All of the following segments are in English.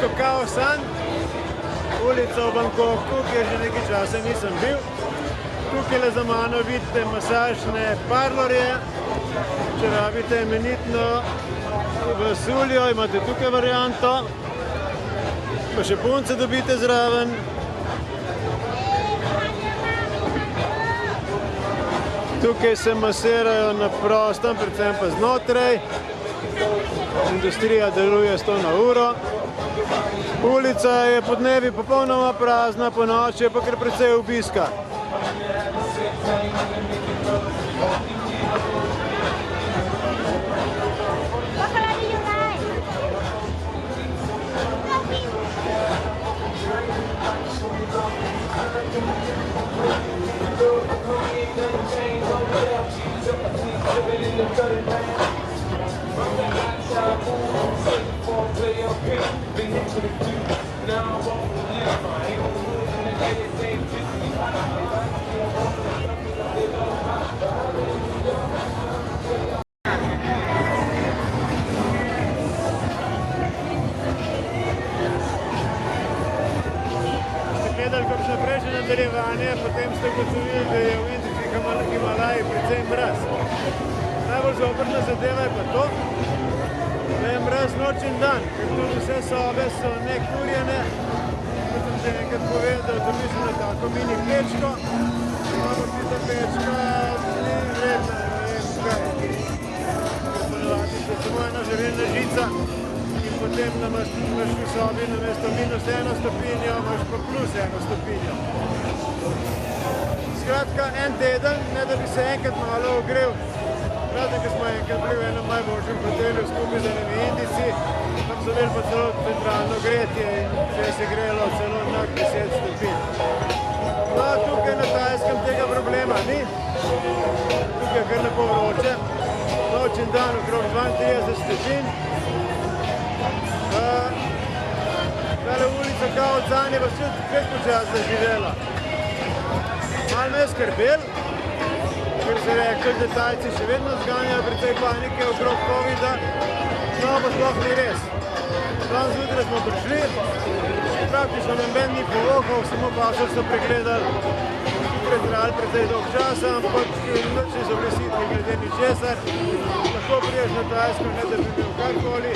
mesto Khao San, ulica v Bangkoku, kjer že nekaj časa nisem bil. Tukaj za mano vidite masažne parlorje, če rabite imenitno Vasuljo, imate tukaj varianto, pa še punce dobite zraven. Tukaj se masirajo na prostem, predvsem pa znotraj. Industrija deluje 100 na uro. Ulica je podnevi popolnoma prazna, po noči je pa kar precej obiska. Gledali kakšno prejšnje nadaljevanje, potem ste ugotovili, da je v indičnih Himalaji precej mraz. Najbolj zoprna zadeva je pa to, da je mraz noč in dan, ker tudi vse sobe so nekurjene. Kot sem že enkrat povedal, da mislim na tako mini pečko, imamo tista pečka, ni vredna, ne vem kaj. Ponavadi se samo ena žarelna žica in potem imaš v sobi namesto -1 stopinjo, imaš pa +1 stopinjo. Skratka, en teden, ne da bi se enkrat malo ogrel, razen, ker smo enkrat bili v enem najboljšem hotelju skupaj z enimi Indijci, tam so imeli pa celo centralno gretje in če se grelo celo na 10 stopinj. No, tukaj na Tajskem tega problema ni, tukaj je kar lepo vroče, noč in dan okrog 32 stopinj. Tale ulica Khao San je pa spet počas zaživela. Malo me je skrbel, ker se rekli, da Tajci še vedno zganjajo precej panike okrog Covida, no pa sploh ni res. Dan zjutraj smo prišli, praktično noben ni povohal, samo pašo so pregledali, pretrajali precej dolg časa, ampak noči so bili sitni glede ničesar, lahko priješ na Tajsko, ne da bi bil karkoli,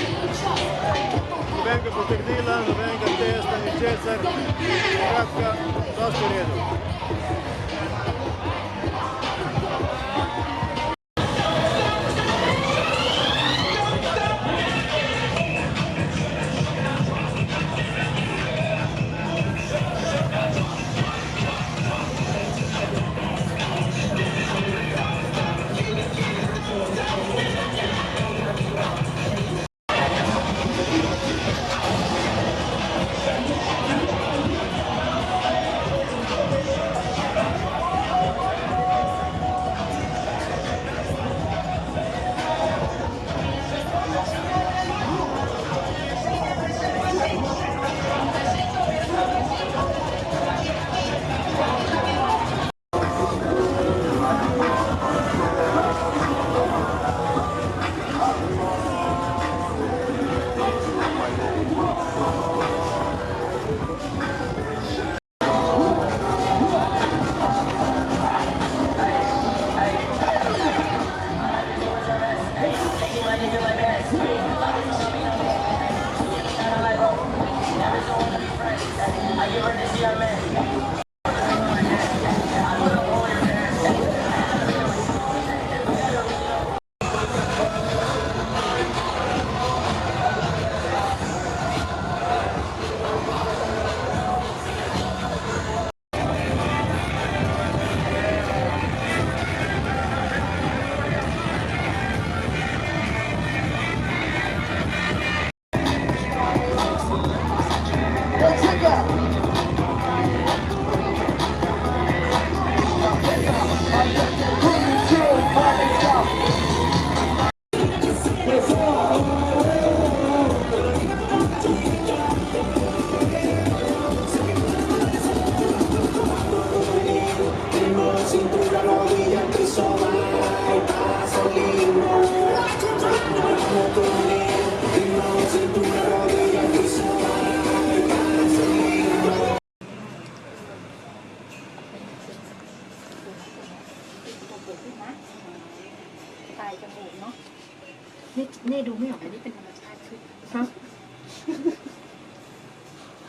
nobenega potrdila, nobenega testa, ničesar, skratka, dosti v redu.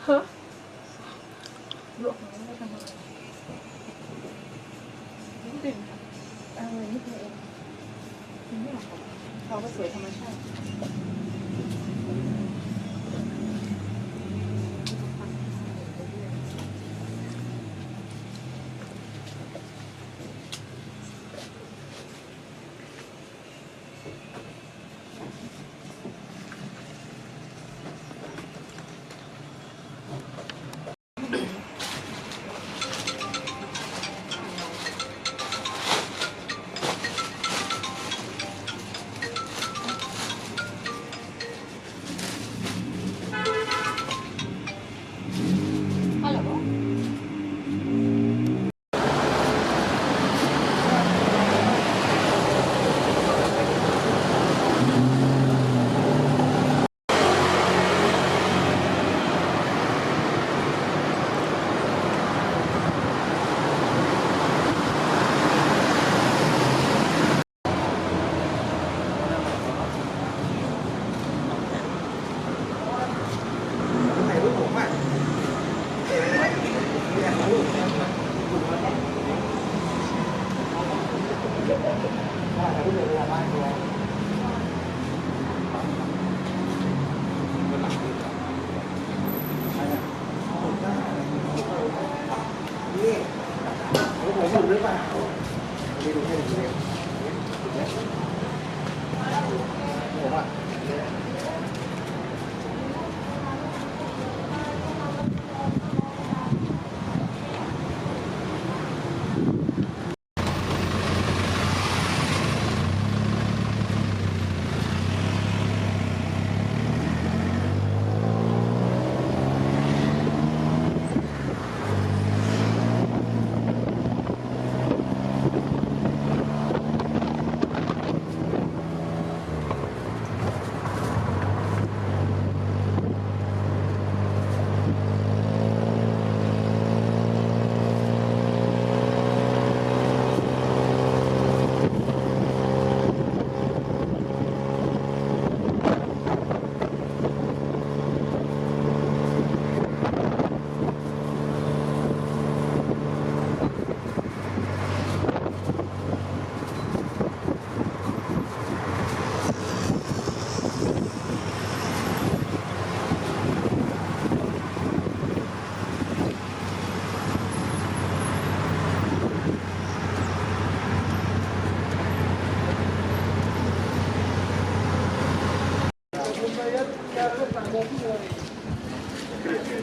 ฮะลวกน้ำไม่ทำอะไรนิดนึงค่ะนิดเดียวเองไม่หรอกเขาก็สวยธรรมชาติ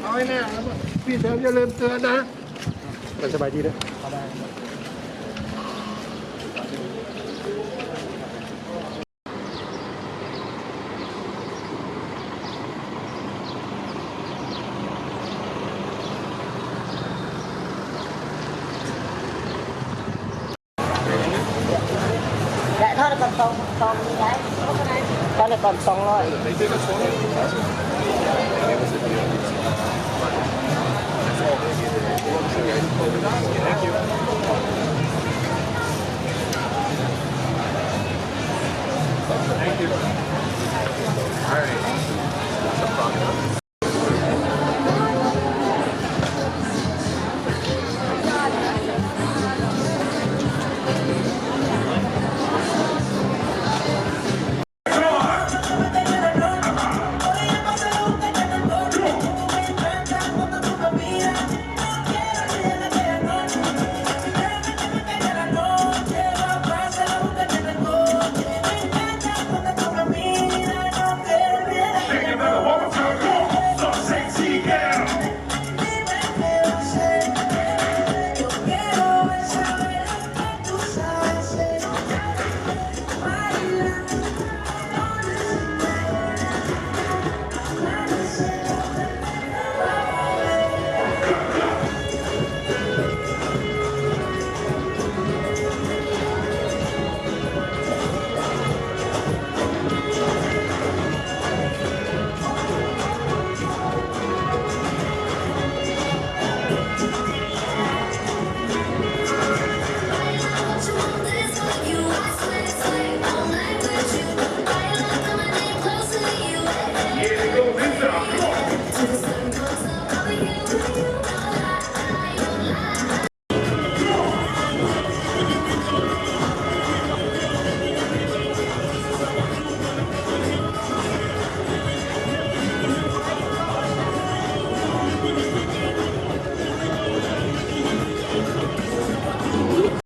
เอาให้แน่ครับพี่เสริมอย่าลืมเตือนนะสบายดีด้วยDạ thôi là còn tông tông như đấy. Thôi là còn 200.